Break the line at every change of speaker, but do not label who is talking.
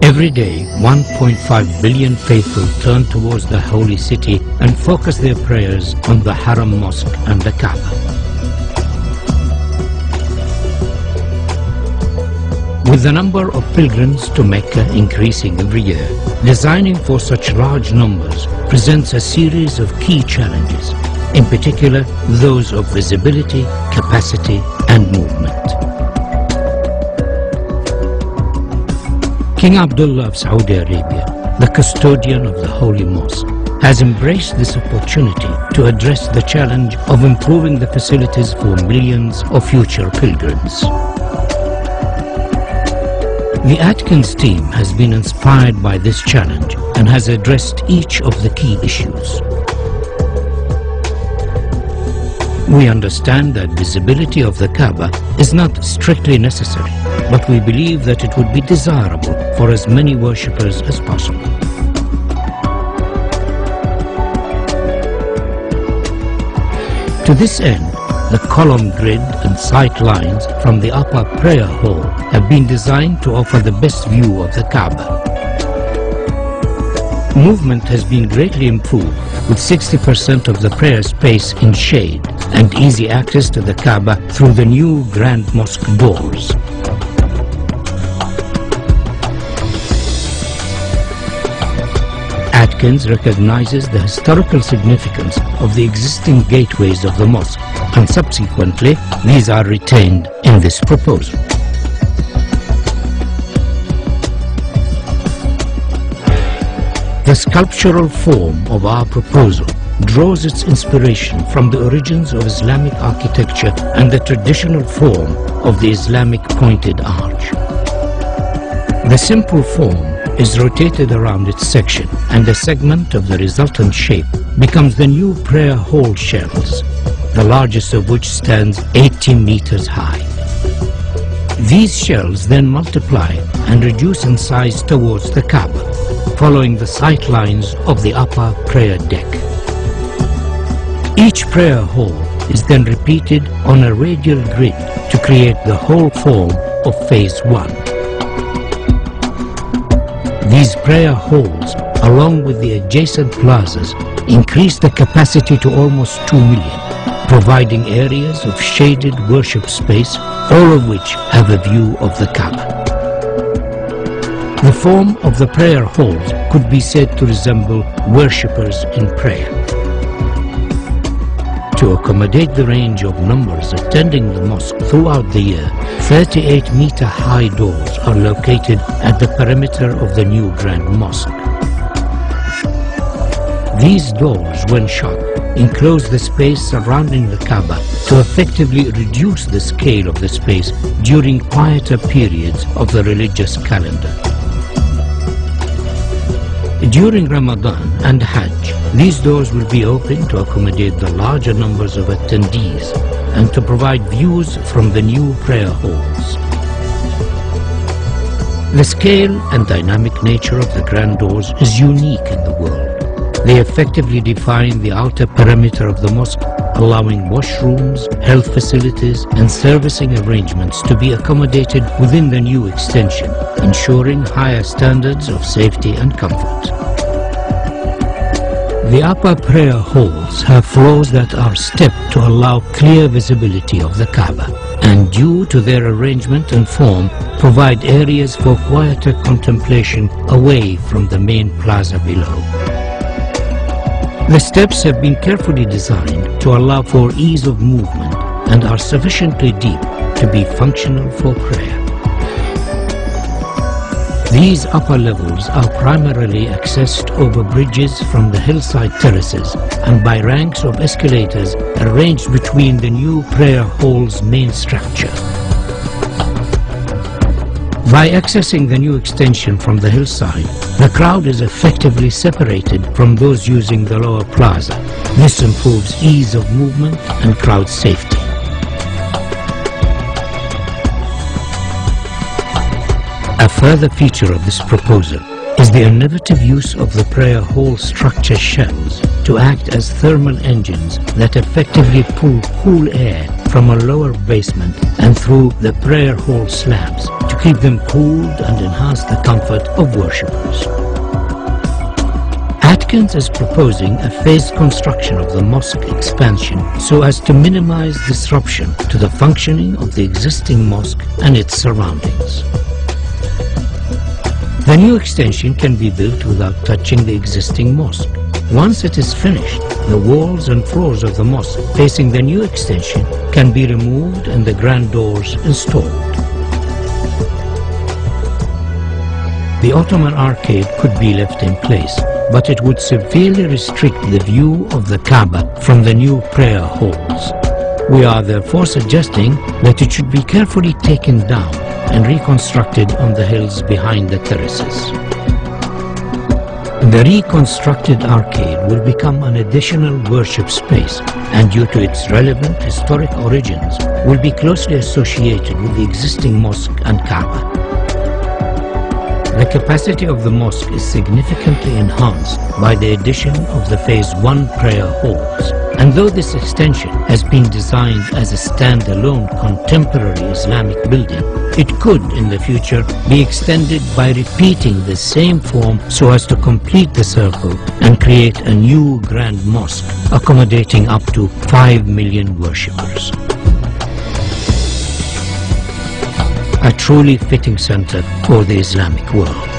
Every day, 1.5 billion faithful turn towards the holy city and focus their prayers on the Haram Mosque and the Kaaba. With the number of pilgrims to Mecca increasing every year, designing for such large numbers presents a series of key challenges, in particular those of visibility, capacity and movement. King Abdullah of Saudi Arabia, the custodian of the Holy Mosque, has embraced this opportunity to address the challenge of improving the facilities for millions of future pilgrims. The Atkins team has been inspired by this challenge and has addressed each of the key issues. We understand that visibility of the Kaaba is not strictly necessary, but we believe that it would be desirable for as many worshippers as possible. To this end, the column grid and sight lines from the upper prayer hall have been designed to offer the best view of the Kaaba. Movement has been greatly improved, with 60% of the prayer space in shade and easy access to the Kaaba through the new Grand Mosque doors. Atkins recognizes the historical significance of the existing gateways of the mosque, and subsequently these are retained in this proposal. The sculptural form of our proposal draws its inspiration from the origins of Islamic architecture and the traditional form of the Islamic pointed arch. The simple form is rotated around its section, and a segment of the resultant shape becomes the new prayer hall shells, the largest of which stands 80 meters high. These shells then multiply and reduce in size towards the Kaaba, following the sight lines of the upper prayer deck. Each prayer hall is then repeated on a radial grid to create the whole form of Phase 1. These prayer halls, along with the adjacent plazas, increase the capacity to almost 2 million, providing areas of shaded worship space, all of which have a view of the Kaaba. The form of the prayer halls could be said to resemble worshippers in prayer. To accommodate the range of numbers attending the mosque throughout the year, 38-meter high doors are located at the perimeter of the new Grand Mosque. These doors, when shut, enclose the space surrounding the Kaaba to effectively reduce the scale of the space during quieter periods of the religious calendar. During Ramadan and Hajj, these doors will be open to accommodate the larger numbers of attendees and to provide views from the new prayer halls. The scale and dynamic nature of the grand doors is unique in the world. They effectively define the outer perimeter of the mosque, allowing washrooms, health facilities and servicing arrangements to be accommodated within the new extension, ensuring higher standards of safety and comfort. The upper prayer halls have floors that are stepped to allow clear visibility of the Kaaba, and due to their arrangement and form, provide areas for quieter contemplation away from the main plaza below. The steps have been carefully designed to allow for ease of movement and are sufficiently deep to be functional for prayer. These upper levels are primarily accessed over bridges from the hillside terraces and by ranks of escalators arranged between the new prayer hall's main structure. By accessing the new extension from the hillside, the crowd is effectively separated from those using the lower plaza. This improves ease of movement and crowd safety. A further feature of this proposal is the innovative use of the prayer hall structure shells. to act as thermal engines that effectively pull cool air from a lower basement and through the prayer hall slabs to keep them cooled and enhance the comfort of worshippers. Atkins is proposing a phased construction of the mosque expansion so as to minimize disruption to the functioning of the existing mosque and its surroundings. The new extension can be built without touching the existing mosque. Once it is finished, the walls and floors of the mosque facing the new extension can be removed and the grand doors installed. The Ottoman arcade could be left in place, but it would severely restrict the view of the Kaba from the new prayer halls. We are therefore suggesting that it should be carefully taken down and reconstructed on the hills behind the terraces. The reconstructed arcade will become an additional worship space and due to its relevant historic origins will be closely associated with the existing mosque and Kaaba. The capacity of the mosque is significantly enhanced by the addition of the Phase 1 prayer halls. And though this extension has been designed as a standalone contemporary Islamic building, it could in the future be extended by repeating the same form so as to complete the circle and create a new grand mosque accommodating up to 5 million worshippers. A truly fitting center for the Islamic world.